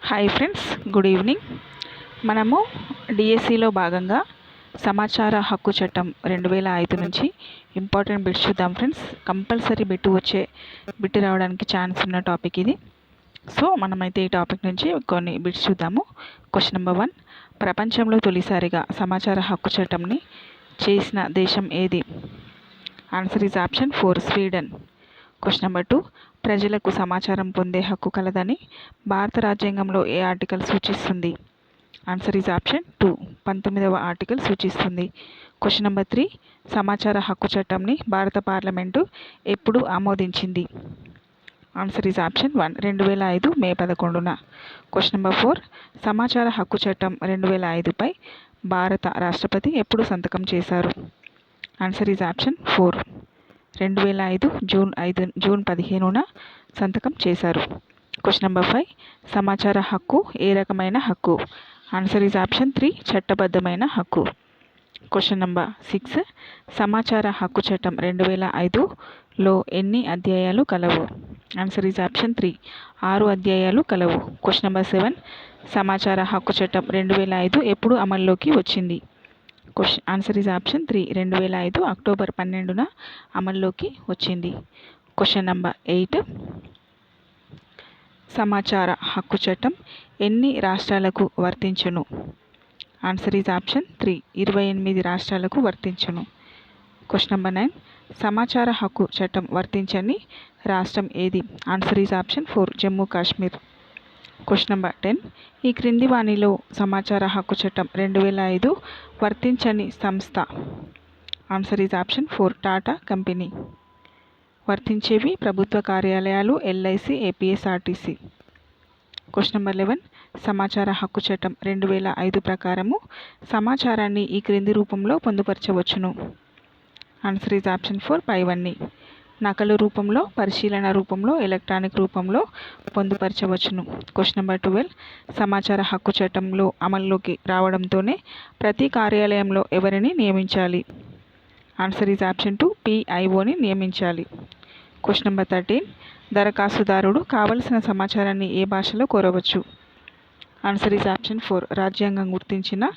Hi friends, good evening. మనము డిఎస్సిలో భాగంగా సమాచార హక్కు చట్టం 2005 నుంచి ఇంపార్టెంట్ బిట్స్ చూద్దాం ఫ్రెండ్స్. కంపల్సరీ బిట్ రావడానికి ఛాన్స్ ఉన్న టాపిక్ ఇది. సో మనమైతే ఈ టాపిక్ నుంచి కొన్ని బిట్స్ చూద్దాము. క్వశ్చన్ నెంబర్ 1, ప్రపంచంలో తొలిసారిగా సమాచార హక్కు చట్టంని చేసిన దేశం ఏది? Answer is option 4, Sweden. Question number 2, ప్రజలకు సమాచారం పొందే హక్కు కలదని భారత రాజ్యాంగంలో ఏ ఆర్టికల్ సూచిస్తుంది? ఆన్సర్ ఈజ్ ఆప్షన్ 2, 19వ ఆర్టికల్ సూచిస్తుంది. క్వశ్చన్ నెంబర్ 3, సమాచార హక్కు చట్టంని భారత పార్లమెంటు ఎప్పుడు ఆమోదించింది? ఆన్సర్ ఈజ్ ఆప్షన్ 1, 2005 మే 11న. క్వశ్చన్ నెంబర్ 4, సమాచార హక్కు చట్టం 2005పై భారత రాష్ట్రపతి ఎప్పుడు సంతకం చేశారు? ఆన్సర్ ఈజ్ ఆప్షన్ 4, 2005 జూన్ 15న సంతకం చేశారు. క్వశ్చన్ నెంబర్ 5, సమాచార హక్కు ఏ రకమైన హక్కు? ఆన్సర్ ఈజ్ ఆప్షన్ 3, చట్టబద్ధమైన హక్కు. క్వశ్చన్ నెంబర్ 6, సమాచార హక్కు చట్టం 2005లో ఎన్ని అధ్యాయాలు కలవు? ఆన్సర్ ఈజ్ ఆప్షన్ 3, 6 అధ్యాయాలు కలవు. క్వశ్చన్ నెంబర్ 7, సమాచార హక్కు చట్టం 2005 ఎప్పుడు అమల్లోకి వచ్చింది? ఆన్సర్ ఈజ్ ఆప్షన్ 3, 2005 అక్టోబర్ 12న అమల్లోకి వచ్చింది. క్వశ్చన్ నెంబర్ 8, సమాచార హక్కు చట్టం ఎన్ని రాష్ట్రాలకు వర్తించును? ఆన్సర్ ఈజ్ ఆప్షన్ 3, 28 రాష్ట్రాలకు వర్తించును. క్వశ్చన్ నెంబర్ 9, సమాచార హక్కు చట్టం వర్తించని రాష్ట్రం ఏది? Answer is option 4, Jammu Kashmir. Question number 10, ఈ క్రింది వాణిలో సమాచార హక్కు చట్టం 2005 వర్తించని సంస్థ? Answer is option 4, Tata company. వర్తించేవి ప్రభుత్వ కార్యాలయాలు, ఎల్ఐసి, ఏపీఎస్ఆర్టీసీ. క్వశ్చన్ నెంబర్ 11, సమాచార హక్కు చట్టం 2005 ప్రకారము సమాచారాన్ని ఈ క్రింది రూపంలో పొందుపరచవచ్చును? ఆన్సర్ ఈజ్ ఆప్షన్ 4, పైవన్నీ. నకలు రూపంలో, పరిశీలన రూపంలో, ఎలక్ట్రానిక్ రూపంలో పొందుపరచవచ్చును. క్వశ్చన్ నెంబర్ 12, సమాచార హక్కు చట్టంలో అమల్లోకి రావడంతోనే ప్రతి కార్యాలయంలో ఎవరిని నియమించాలి? ఆన్సర్ ఈజ్ ఆప్షన్ 2, పిఐఓని నియమించాలి. క్వశ్చన్ నెంబర్ 13, దరఖాస్తుదారుడు కావలసిన సమాచారాన్ని ఏ భాషలో కోరవచ్చు? ఆన్సర్ ఈజ్ ఆప్షన్ 4, రాజ్యాంగం గుర్తించిన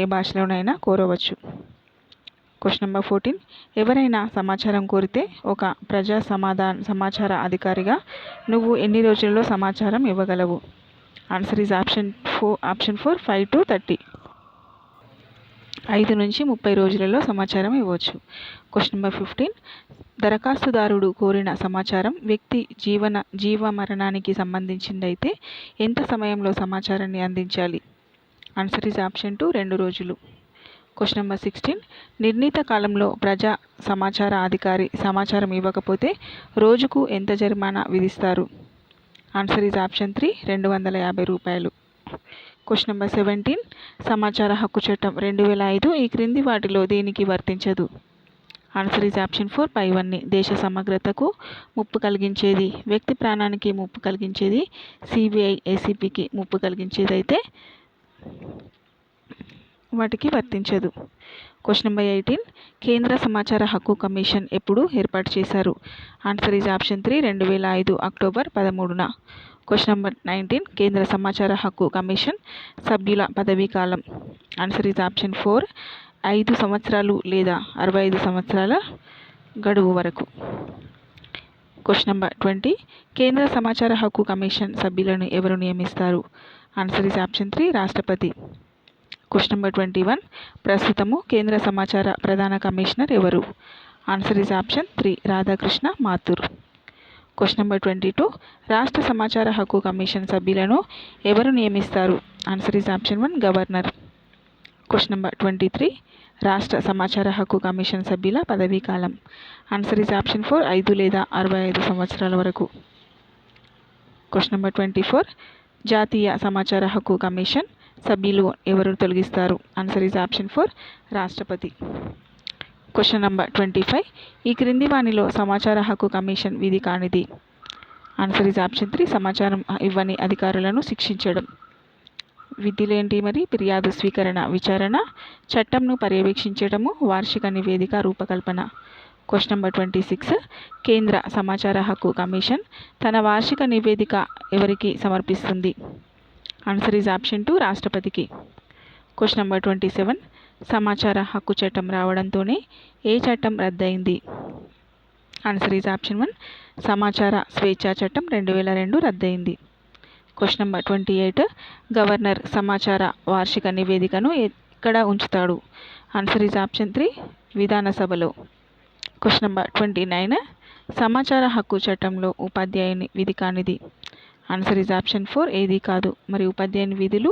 ఏ భాషలోనైనా కోరవచ్చు. క్వశ్చన్ నెంబర్ 14, ఎవరైనా సమాచారం కోరితే ఒక ప్రజా సమాచార అధికారిగా నువ్వు ఎన్ని రోజుల్లో సమాచారం ఇవ్వగలవు? Answer is option 4, 5 to 30. 5 నుంచి 30 రోజులలో సమాచారం ఇవ్వచ్చు. క్వశ్చన్ నెంబర్ 15, దరఖాస్తుదారుడు కోరిన సమాచారం వ్యక్తి జీవమరణానికి సంబంధించిందైతే ఎంత సమయంలో సమాచారాన్ని అందించాలి? ఆన్సర్ ఈజ్ ఆప్షన్ 2, 2 రోజులు. క్వశ్చన్ నెంబర్ 16, నిర్ణీత కాలంలో ప్రజా సమాచార అధికారి సమాచారం ఇవ్వకపోతే రోజుకు ఎంత జరిమానా విధిస్తారు? ఆన్సర్ ఈజ్ ఆప్షన్ 3, 250 రూపాయలు. క్వశ్చన్ నెంబర్ 17, సమాచార హక్కు చట్టం 2005 ఈ క్రింది వాటిలో దేనికి వర్తించదు? ఆన్సర్ ఈజ్ ఆప్షన్ 4, పైవన్నీ. దేశ సమగ్రతకు ముప్పు కలిగించేది, వ్యక్తి ప్రాణానికి ముప్పు కలిగించేది, సిబిఐ ఏసీపీకి ముప్పు కలిగించేది అయితే వాటికి వర్తించదు. క్వశ్చన్ నెంబర్ 18, కేంద్ర సమాచార హక్కు కమిషన్ ఎప్పుడు ఏర్పాటు చేశారు? ఆన్సర్ ఈజ్ ఆప్షన్ 3, 2005 అక్టోబర్ 13న. క్వశ్చన్ నెంబర్ 19, కేంద్ర సమాచార హక్కు కమిషన్ సభ్యుల పదవీ కాలం? ఆన్సర్ ఈజ్ ఆప్షన్ 4, 5 సంవత్సరాలు లేదా 65 సంవత్సరాల గడువు వరకు. క్వశ్చన్ నెంబర్ 20, కేంద్ర సమాచార హక్కు కమిషన్ సభ్యులను ఎవరు నియమిస్తారు? ఆన్సర్ ఈజ్ ఆప్షన్ 3, రాష్ట్రపతి. క్వశ్చన్ నెంబర్ 21, ప్రస్తుతము కేంద్ర సమాచార ప్రధాన కమిషనర్ ఎవరు? Answer is option 3, Radhakrishna Mathur. Question number 22, రాష్ట్ర సమాచార హక్కు కమిషన్ సభ్యులను ఎవరు నియమిస్తారు? Answer is option 1, governor. Question number 23, రాష్ట్ర సమాచార హక్కు కమిషన్ సభ్యుల పదవీ కాలం? ఆన్సర్ ఈజ్ ఆప్షన్ 4, 5 లేదా 65 సంవత్సరాల వరకు. క్వశ్చన్ నెంబర్ 24, జాతీయ సమాచార హక్కు కమిషన్ సభ్యులు ఎవరు తొలగిస్తారు? ఆన్సర్ ఈజ్ ఆప్షన్ 4, రాష్ట్రపతి. క్వశ్చన్ నెంబర్ 25, ఈ క్రింది వాణిలో సమాచార హక్కు కమిషన్ విధి కానిది? ఆన్సర్ ఈజ్ ఆప్షన్ 3, సమాచారం ఇవ్వని అధికారులను శిక్షించడం. విధులేంటి మరి? ఫిర్యాదు స్వీకరణ, విచారణ, చట్టంను పర్యవేక్షించడము, వార్షిక నివేదిక రూపకల్పన. క్వశ్చన్ నెంబర్ 26, కేంద్ర సమాచార హక్కు కమిషన్ తన వార్షిక నివేదిక ఎవరికి సమర్పిస్తుంది? ఆన్సర్ ఈజ్ ఆప్షన్ 2 రాష్ట్రపతికి. Question number 27. సమాచార హక్కు చట్టం రావడంతోనే ఏ చట్టం రద్దయింది? ఆన్సర్ ఈజ్ ఆప్షన్ 1 సమాచార స్వేచ్ఛా చట్టం 2002 రద్దయింది. Question number 28. గవర్నర్ సమాచార వార్షిక నివేదికను ఎక్కడ ఉంచుతాడు? ఆన్సర్ ఈజ్ ఆప్షన్ 3 విధానసభలో. Question number 29. సమాచార హక్కు చట్టంలో ఉపాధ్యాయుని విధి కానిది? ఆన్సర్ ఈజ్ ఆప్షన్ 4 ఏది కాదు. మరి ఉపాధ్యాయుని విధులు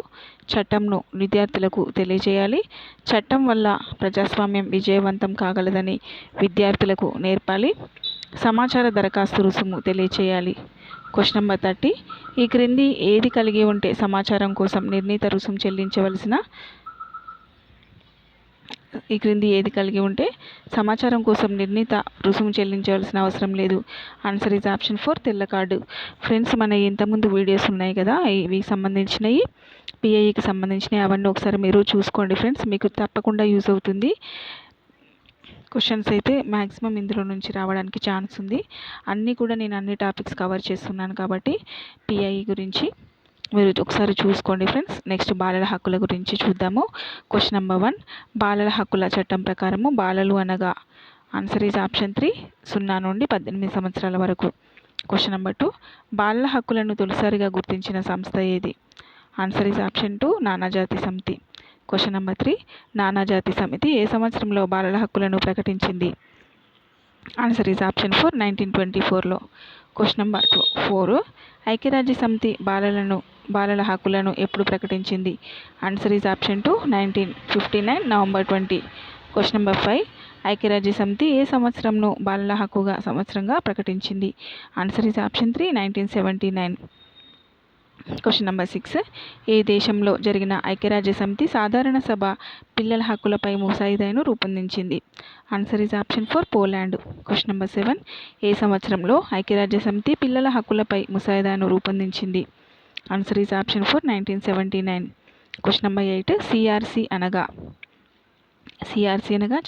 చట్టంను విద్యార్థులకు తెలియజేయాలి, చట్టం వల్ల ప్రజాస్వామ్యం విజయవంతం కాగలదని విద్యార్థులకు నేర్పాలి, సమాచార దరఖాస్తు రుసుము తెలియచేయాలి. Question number 30. ఈ క్రింది ఏది కలిగి ఉంటే సమాచారం కోసం నిర్ణీత రుసుము చెల్లించవలసిన సమాచారం కోసం నిర్ణీత రుసుము చెల్లించవలసిన అవసరం లేదు? ఆన్సర్ ఈజ్ ఆప్షన్ 4 తెల్ల కార్డు. ఫ్రెండ్స్, మన ఇంతకుముందు వీడియోస్ ఉన్నాయి కదా, ఇవి సంబంధించినవి పిఐకి సంబంధించినవి, అవన్నీ ఒకసారి మీరు చూసుకోండి ఫ్రెండ్స్, మీకు తప్పకుండా యూజ్ అవుతుంది. క్వశ్చన్స్ అయితే మ్యాక్సిమం ఇందులో నుంచి రావడానికి ఛాన్స్ ఉంది. అన్నీ కూడా నేను అన్ని టాపిక్స్ కవర్ చేస్తున్నాను కాబట్టి పిఐ గురించి మీరు ఒకసారి చూసుకోండి ఫ్రెండ్స్. నెక్స్ట్ బాలల హక్కుల గురించి చూద్దాము. Question number 1. బాలల హక్కుల చట్టం ప్రకారము బాలలు అనగా? ఆన్సర్ ఈజ్ ఆప్షన్ 3 0 నుండి 18 సంవత్సరాల వరకు. Question number 2. బాలల హక్కులను తొలిసారిగా గుర్తించిన సంస్థ ఏది? ఆన్సర్ ఈజ్ ఆప్షన్ 2 నానాజాతి సమితి. Question number 3. నానాజాతి సమితి ఏ సంవత్సరంలో బాలల హక్కులను ప్రకటించింది? ఆన్సర్ ఈజ్ ఆప్షన్ 4 1924లో. Question number 4. ఐక్యరాజ్య సమితి బాలల హక్కులను ఎప్పుడు ప్రకటించింది? Answer is option 2 1959 November 20. Question number 5. ఐక్యరాజ్య సమితి ఏ సంవత్సరంను బాలల హక్కుగా సంవత్సరంగా ప్రకటించింది? Answer is option 3 1979. Question number 6. ఏ దేశంలో జరిగిన ఐక్యరాజ్య సమితి సాధారణ సభ పిల్లల హక్కులపై ముసాయిదాను రూపొందించింది? Answer is option 4 Poland. Question number 7. ఏ సంవత్సరంలో ఐక్యరాజ్య సమితి పిల్లల హక్కులపై ముసాయిదాను రూపొందించింది? Answer is option 4 1979. Question number 8. CRC అనగా?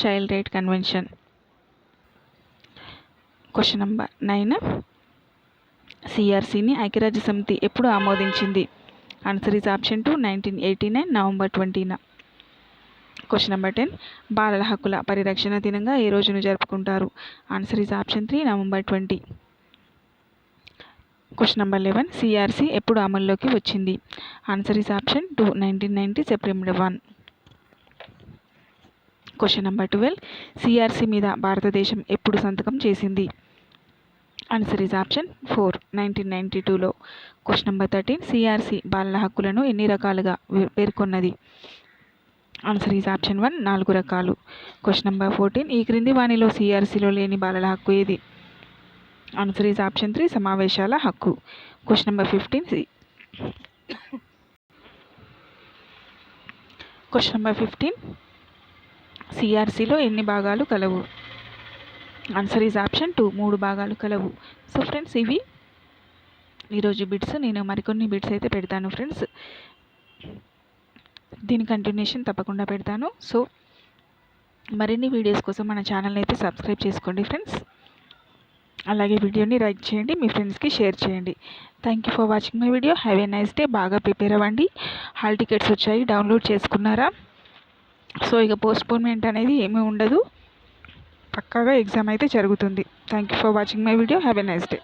Child right convention. Question number 9. సిఆర్సిని ఐక్యరాజ్య సమితి ఎప్పుడు ఆమోదించింది? ఆన్సర్ ఈజ్ ఆప్షన్ 2 1989 నవంబర్ 20న. Question number 10. బాలల హక్కుల పరిరక్షణ దినంగా ఏ రోజును జరుపుకుంటారు? Answer is option 3 November 20. Question number 11. CRC ఎప్పుడు అమల్లోకి వచ్చింది? Answer is option 2 1990 September 1. Question number 12. CRC మీద భారతదేశం ఎప్పుడు సంతకం చేసింది? ఆన్సర్ ఈజ్ ఆప్షన్ 4 1992లో. Question number 13. సిఆర్సి బాలల హక్కులను ఎన్ని రకాలుగా పేర్కొన్నది? ఆన్సర్ ఈజ్ ఆప్షన్ 1 4 రకాలు. Question number 14. ఈ క్రింది వాణిలో సిఆర్సిలో లేని బాలల హక్కు ఏది? ఆన్సర్ ఈజ్ ఆప్షన్ 3 సమావేశాల హక్కు. Question number 15. సిఆర్సిలో ఎన్ని భాగాలు కలవు? ఆన్సర్ ఈజ్ ఆప్షన్ 2 3 భాగాలు కలవు. సో ఫ్రెండ్స్, ఇవి ఈరోజు బిట్స్. నేను మరికొన్ని బిట్స్ అయితే పెడతాను ఫ్రెండ్స్, దీని కంటిన్యూషన్ తప్పకుండా పెడతాను. సో మరిన్ని వీడియోస్ కోసం మన ఛానల్ని అయితే సబ్స్క్రైబ్ చేసుకోండి ఫ్రెండ్స్. అలాగే వీడియోని లైక్ చేయండి, మీ ఫ్రెండ్స్కి షేర్ చేయండి. Thank you for watching my video. Have a nice day. బాగా ప్రిపేర్ అవ్వండి. హాల్ టికెట్స్ వచ్చాయి, డౌన్లోడ్ చేసుకున్నారా? సో ఇక పోస్ట్పోన్మెంట్ అనేది ఏమీ ఉండదు, పక్కాగా ఎగ్జామ్ అయితే జరుగుతుంది. Thank you for watching my video. Have a nice day.